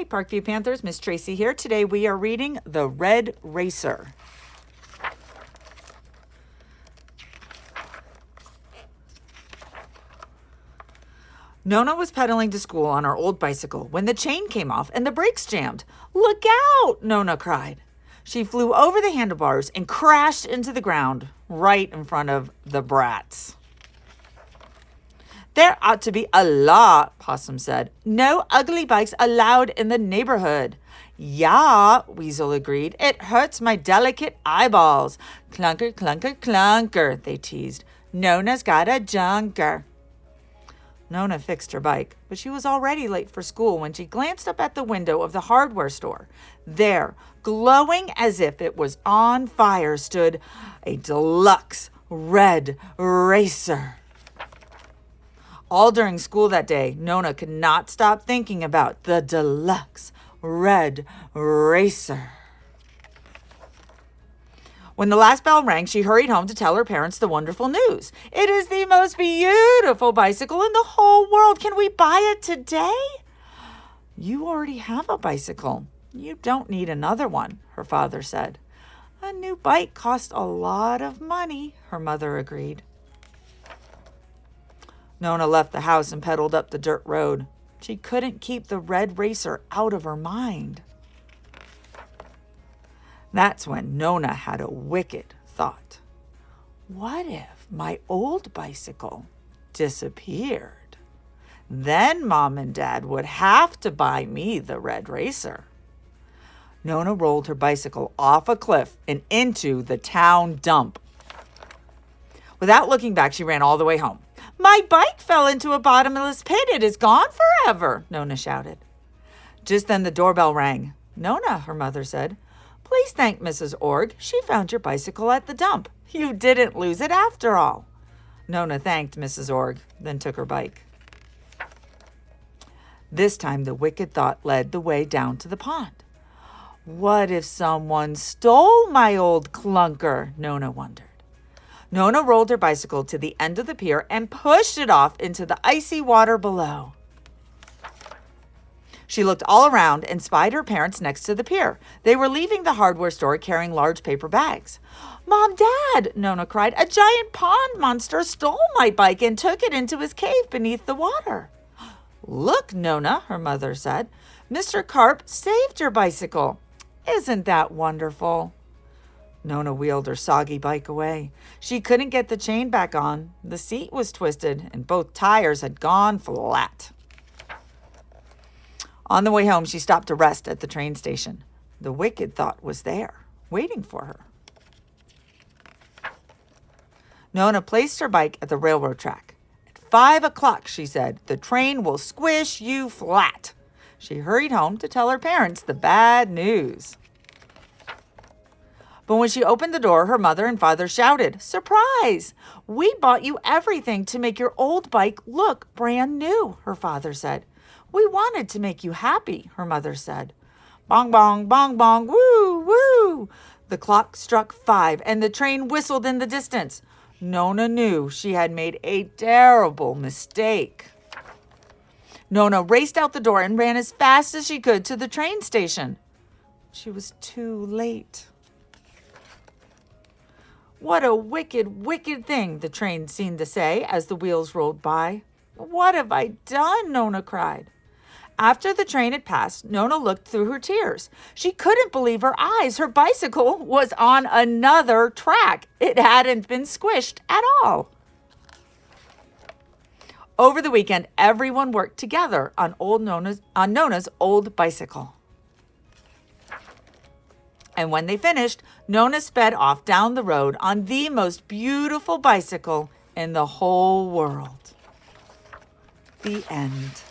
Hey, Parkview Panthers, Miss Tracy here. Today we are reading The Red Racer. Nona was pedaling to school on her old bicycle when the chain came off and the brakes jammed. "Look out!" Nona cried. She flew over the handlebars and crashed into the ground right in front of the brats. "There ought to be a law," Possum said. "No ugly bikes allowed in the neighborhood." "Yeah," Weasel agreed. "It hurts my delicate eyeballs." "Clunker, clunker, clunker," they teased. "Nona's got a junker." Nona fixed her bike, but she was already late for school when she glanced up at the window of the hardware store. There, glowing as if it was on fire, stood a deluxe red racer. All during school that day, Nona could not stop thinking about the deluxe red racer. When the last bell rang, she hurried home to tell her parents the wonderful news. "It is the most beautiful bicycle in the whole world. Can we buy it today?" "You already have a bicycle. You don't need another one," her father said. "A new bike costs a lot of money," her mother agreed. Nona left the house and pedaled up the dirt road. She couldn't keep the red racer out of her mind. That's when Nona had a wicked thought. What if my old bicycle disappeared? Then Mom and Dad would have to buy me the red racer. Nona rolled her bicycle off a cliff and into the town dump. Without looking back, she ran all the way home. "My bike fell into a bottomless pit. It is gone forever," Nona shouted. Just then the doorbell rang. "Nona," her mother said, "please thank Mrs. Org. She found your bicycle at the dump. You didn't lose it after all." Nona thanked Mrs. Org, then took her bike. This time the wicked thought led the way down to the pond. What if someone stole my old clunker? Nona wondered. Nona rolled her bicycle to the end of the pier and pushed it off into the icy water below. She looked all around and spied her parents next to the pier. They were leaving the hardware store carrying large paper bags. "Mom, Dad," Nona cried, "a giant pond monster stole my bike and took it into his cave beneath the water." "Look, Nona," her mother said, "Mr. Carp saved your bicycle. Isn't that wonderful?" Nona wheeled her soggy bike away. She couldn't get the chain back on. The seat was twisted and both tires had gone flat. On the way home, she stopped to rest at the train station. The wicked thought was there, waiting for her. Nona placed her bike at the railroad track. "At 5 o'clock, she said, "the train will squish you flat." She hurried home to tell her parents the bad news. But when she opened the door, her mother and father shouted, "Surprise! We bought you everything to make your old bike look brand new," her father said. "We wanted to make you happy," her mother said. Bong, bong, bong, bong, woo, woo. The clock struck 5 and the train whistled in the distance. Nona knew she had made a terrible mistake. Nona raced out the door and ran as fast as she could to the train station. She was too late. "What a wicked, wicked thing," the train seemed to say as the wheels rolled by. "What have I done?" Nona cried. After the train had passed, Nona looked through her tears. She couldn't believe her eyes. Her bicycle was on another track. It hadn't been squished at all. Over the weekend, everyone worked together on Nona's old bicycle. And when they finished, Nona sped off down the road on the most beautiful bicycle in the whole world. The end.